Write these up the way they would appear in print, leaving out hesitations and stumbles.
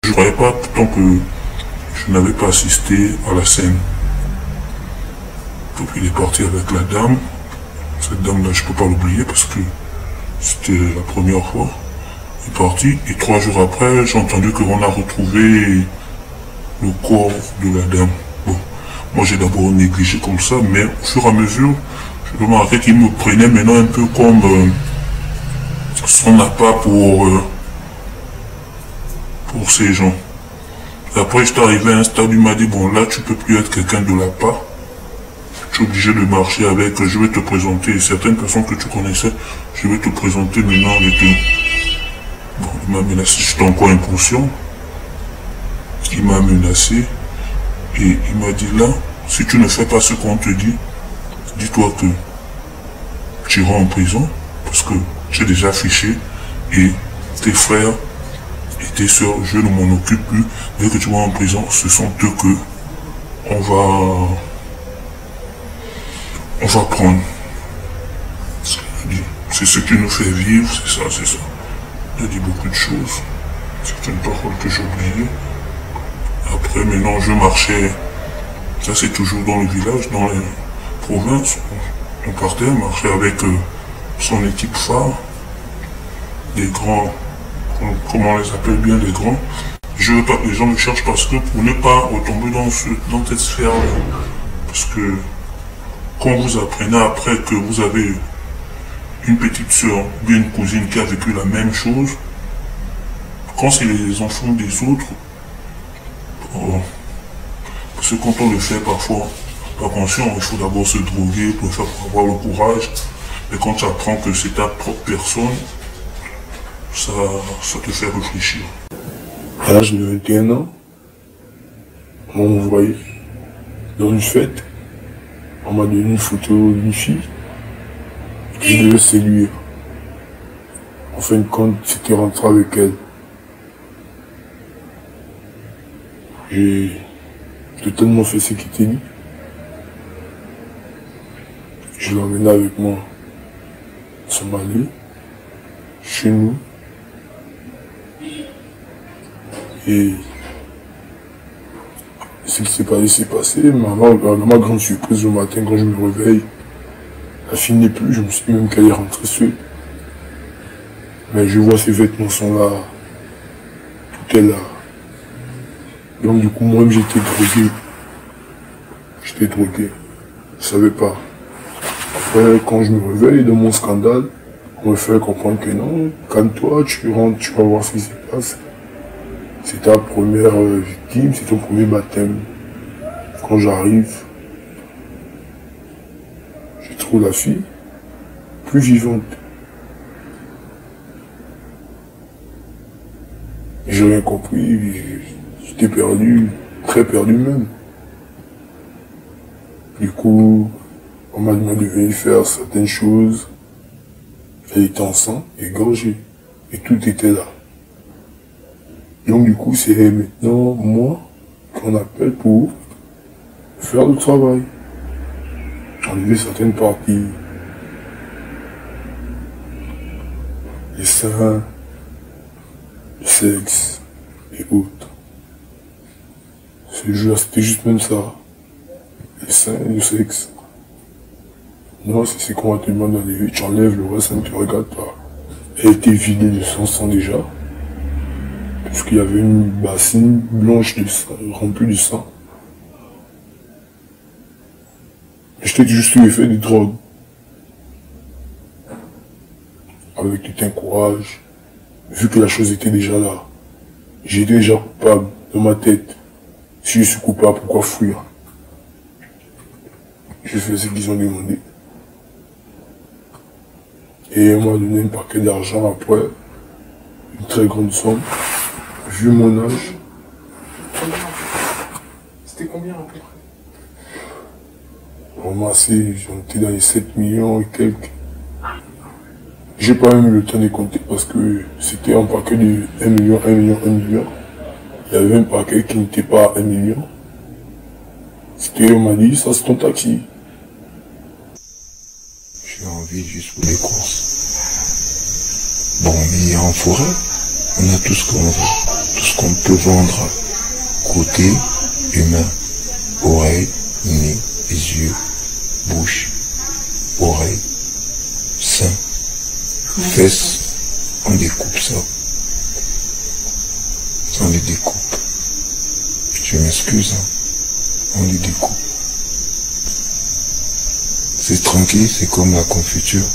Je ne croyais pas tant que je n'avais pas assisté à la scène. Donc il est parti avec la dame. Cette dame-là, je ne peux pas l'oublier parce que c'était la première fois. Il est parti et 3 jours après, j'ai entendu qu'on a retrouvé le corps de la dame. Bon, moi j'ai d'abord négligé comme ça, mais au fur et à mesure, je remarquais qu'il me prenait maintenant un peu comme son appât pour ces gens. Et après, j'étais arrivé à un stade où il m'a dit, bon là, tu peux plus être quelqu'un de l'appât. Tu es obligé de marcher avec, je vais te présenter certaines personnes que tu connaissais, je vais te présenter maintenant avec eux. Bon, il m'a menacé, j'étais encore inconscient. Il m'a menacé et il m'a dit là, si tu ne fais pas ce qu'on te dit, dis-toi que tu iras en prison parce que j'ai déjà fiché et tes frères et tes soeurs, je ne m'en occupe plus. Dès que tu vas en prison, ce sont eux que on va prendre. C'est ce qui nous fait vivre, c'est ça, c'est ça. Il a dit beaucoup de choses, certaines paroles que j'ai oubliées. Après, maintenant, je marchais, ça c'est toujours dans le village, dans les provinces. On partait, marchait avec son équipe phare, des grands, comment on les appelle bien, les grands. Je veux pas que les gens me cherchent parce que pour ne pas retomber dans cette sphère-là. Parce que quand vous apprenez après que vous avez une petite soeur ou bien une cousine qui a vécu la même chose, quand c'est les enfants des autres, parce que quand on le fait parfois, pas conscient, il faut d'abord se droguer pour avoir le courage. Mais quand tu apprends que c'est ta propre personne, ça te fait réfléchir. À l'âge de 21 ans, on m'a envoyé dans une fête. On m'a donné une photo d'une fille. Je devais séduire. En fin de compte, c'était rentré avec elle. J'ai totalement fait ce qui était dit. Je l'ai emmené avec moi à Somalie, chez nous. Et ce qui s'est passé, c'est passé. Maman, à ma grande surprise, le matin, quand je me réveille, la fille n'est plus, je me suis dit même qu'elle est rentrée seule. Mais je vois ses vêtements sont là, tout est là. Donc du coup, moi-même, j'étais drogué. J'étais drogué. Je savais pas. Après, quand je me réveille de mon scandale, on me fait comprendre que non, calme-toi, tu rentres, tu vas voir ce qui se passe. C'est ta première victime, c'est ton premier baptême. Quand j'arrive, je trouve la fille plus vivante. J'ai rien compris, j'étais perdu, très perdu même. Du coup, on m'a demandé de venir faire certaines choses. Elle était enceinte, égorgée, et tout était là. Donc du coup, c'est maintenant moi qu'on appelle pour faire le travail. Enlever certaines parties. Les seins, le sexe et autres. C'était juste même ça. Les seins et le sexe. Non, c'est qu'on va te demander d'enlever, tu enlèves le reste, ça ne te regarde pas. Elle était vidée de son sang déjà. Parce qu'il y avait une bassine blanche de sang, remplie de sang. J'étais juste sous l'effet de drogue. Avec tout un courage. Vu que la chose était déjà là. J'étais déjà coupable dans ma tête. Si je suis coupable, pourquoi fuir? Je fais ce qu'ils ont demandé. Et on m'a donné un paquet d'argent après. Une très grande somme. Vu mon âge. C'était combien à peu près? Ramassé, j'en étais dans les 7 millions et quelques. J'ai pas même eu le temps de compter parce que c'était un paquet de 1 million, 1 million, 1 million. Il y avait un paquet qui n'était pas 1 million. C'était, on m'a dit, ça c'est ton taxi. J'ai envie juste pour les courses. Bon, on est en forêt, on a tout ce qu'on veut. tout ce qu'on peut vendre côté humain, oreille, nez, yeux, bouche, oreille, sein, fesses, on découpe ça. On les découpe. Je m'excuse, hein. On les découpe. C'est tranquille, c'est comme la confiture.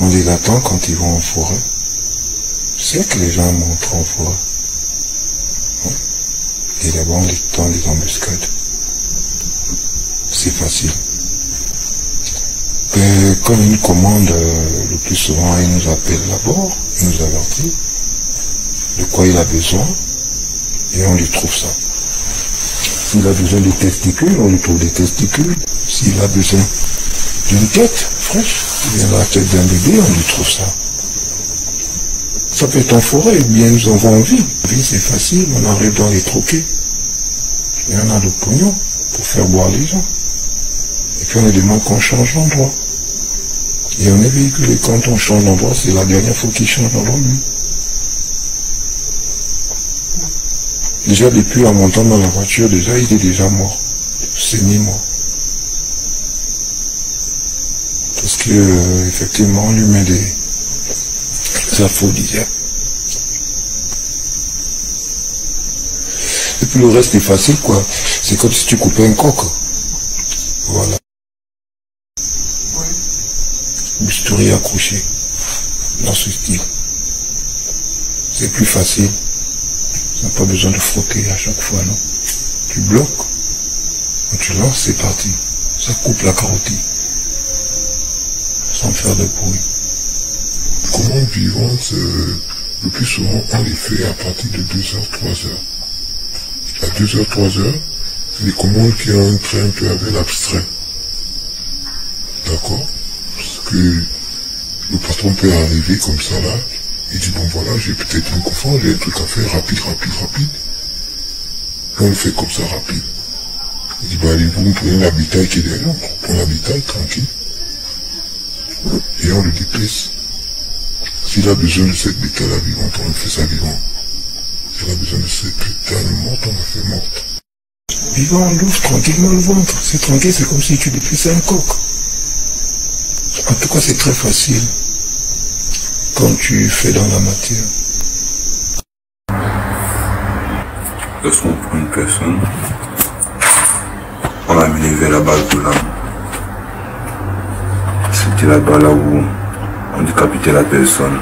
On les attend quand ils vont en forêt. Je sais que les gens montrent en forêt. Ouais. Et là-bas, on les tend les embuscades. C'est facile. Et comme une commande, le plus souvent, il nous appelle d'abord, il nous avertit de quoi il a besoin, et on lui trouve ça. S'il a besoin de testicules, on lui trouve des testicules. S'il a besoin d'une tête fraîche, ou bien la tête d'un bébé, on lui trouve ça. Ça peut être en forêt, ou bien nous en avons envie. En ville, c'est facile, on arrive dans les troquets. Il y en a de pognon pour faire boire les gens. Et puis on lui demande qu'on change d'endroit. Et on est véhiculé, quand on change d'endroit, c'est la dernière fois qu'il change d'endroit, lui. Déjà, depuis en montant dans la voiture, déjà, il est déjà mort. Semi-mort. Parce que, effectivement, on lui met des aphrodisiaques. Et puis le reste est facile, quoi. C'est comme si tu coupais un coq. Voilà. Bistouri accroché. Dans ce style. C'est plus facile. Tu n'as pas besoin de frotter à chaque fois, non. Tu bloques. Quand tu lances, c'est parti. Ça coupe la carotide. Sans faire de bruit. Commandes vivantes, le plus souvent, on les fait à partir de 2h, 3h. À 2h, 3h, c'est des commandes qui ont un trait un peu avec l'abstrait. D'accord? Parce que le patron peut arriver comme ça là, il dit bon voilà, j'ai peut-être un coffre, j'ai un truc à faire rapide. Et on le fait comme ça rapide. Il dit bah allez, vous me prenez l'habitail qui est derrière, on prend l'habitail tranquille. Et on le dépèce. S'il a besoin de cette bétail vivante, on le fait ça vivant. S'il a besoin de cette bétail morte, on la fait morte. Vivant, on l'ouvre tranquillement le ventre. C'est tranquille, c'est comme si tu dépèces un coq. En tout cas, c'est très facile quand tu fais dans la matière. Lorsqu'on prend une personne, on l'a amené vers la base de l'âme. C'était là-bas là où on décapitait la personne.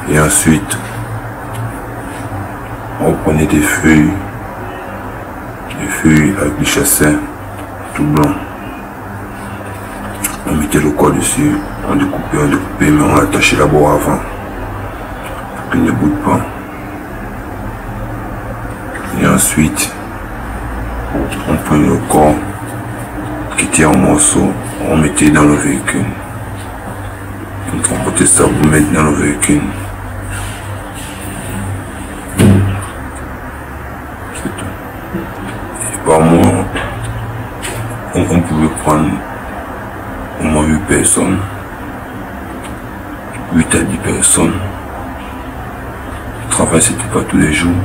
Et ensuite, on prenait des feuilles avec du chassin tout blanc. On mettait le corps dessus, on découpait, mais on l'attachait d'abord avant, pour qu'il ne bouge pas. Et ensuite, on prenait le corps qui était en morceaux, on mettait dans le véhicule. On transportait ça pour mettre dans le véhicule. C'est tout. Et par mois, on pouvait prendre au moins 8 personnes. 8 à 10 personnes. Le travail, c'était pas tous les jours.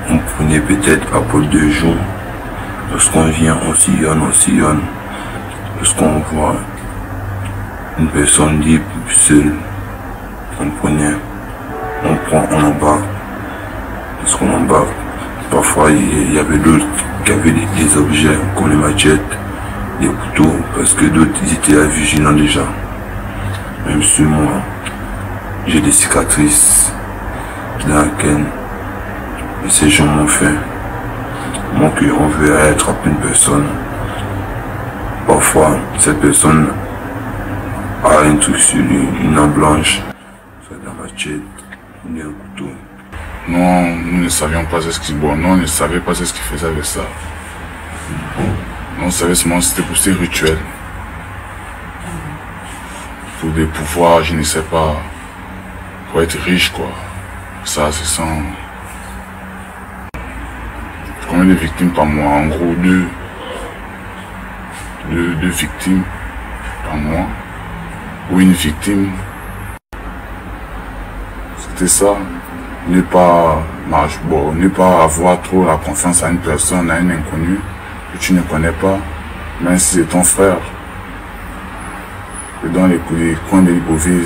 On prenait peut-être après 2 jours. Lorsqu'on vient, on sillonne. Lorsqu'on voit une personne libre, seule, on embarque. Lorsqu'on embarque, parfois il y avait d'autres qui avaient des objets comme les machettes, des couteaux, parce que d'autres ils étaient vigilants déjà. Même sur moi, j'ai des cicatrices dans laquelle ces gens m'ont fait. Mon cœur, on veut attraper une personne. Parfois, cette personne a un truc sur lui, une arme blanche, soit de la machette, ou un couteau. Non, nous ne savions pas ce qu'il on ne savait pas ce qu'il faisait avec ça. On savait seulement que c'était pour ces rituels. Pour des pouvoirs, je ne sais pas. Pour être riche, quoi. Ça, c'est sans... Combien de victimes par mois? En gros, deux victimes par mois. Ou une victime c'était ça. Ne pas avoir trop la confiance à une personne, à un inconnu que tu ne connais pas, même si c'est ton frère. Et dans les coins de Libreville,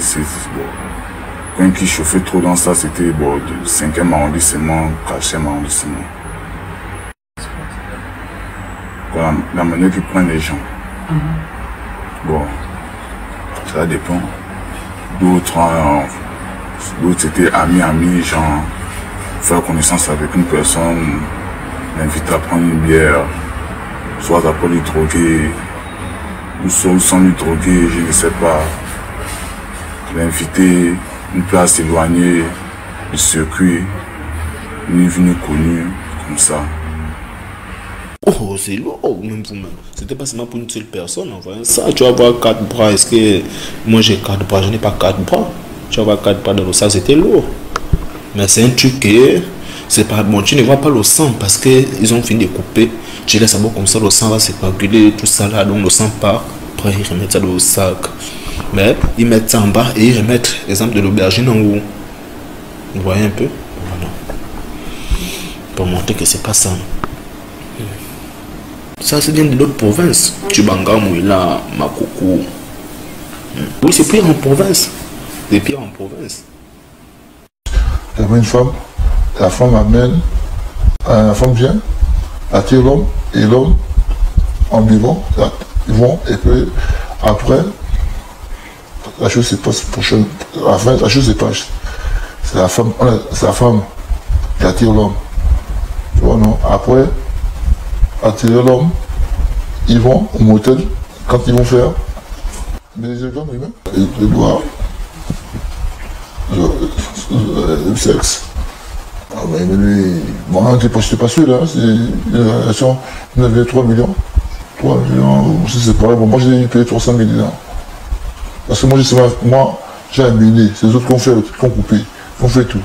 quand qui chauffait trop dans ça, c'était du 5e arrondissement, 4e arrondissement. La manière qu'ils prennent les gens. Bon, ça dépend. D'autres c'était amis, genre, faire connaissance avec une personne, l'inviter à prendre une bière, soit après lui droguer, ou soit sans lui droguer, je ne sais pas. L'inviter une place éloignée du circuit, une venue connue, comme ça. Oh, c'est lourd, même vous-même. C'était pas seulement pour une seule personne, en voyant ça. Tu vas avoir 4 bras. Est-ce que moi j'ai 4 bras? Je n'ai pas 4 bras. Tu vas avoir 4 bras dans le sang, c'était lourd. Mais c'est un truc que c'est pas bon. Tu ne vois pas le sang parce qu'ils ont fini de couper. Tu laisses d'abord comme ça, le sang va se coaguler, tout ça là. Donc le sang part. Après, ils remettent ça dans le sac. Mais ils mettent ça en bas et ils remettent l'exemple de l'aubergine en haut. Vous voyez un peu? Voilà. Pour montrer que c'est pas ça. Ça, c'est bien de l'autre province. Tubanga, Mouila, Makoko. Oui, c'est pire en province. C'est pire en province. Il y avait une femme. La femme amène. La femme vient, attire l'homme. Et l'homme, en vivant, ils vont. Et puis, après, la chose se passe prochaine. À la fin, la chose se passe. C'est la femme qui attire l'homme. Tu vois, non? Après, attirer l'homme, ils vont au motel, quand ils vont faire les examens lui-même, et boire le sexe. Ah, mais lui, bon, je n'étais pas sûr, là, c'est une relation, il avait 3 millions. 3 millions, c'est pareil, bon, moi j'ai payé 300 000 dinars. Parce que moi j'ai un millier, c'est les autres qui ont fait, qui ont coupé, qui ont fait tout.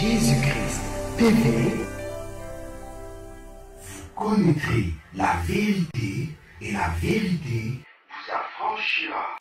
Jésus-Christ TV, vous connaîtrez la vérité et la vérité vous affranchira.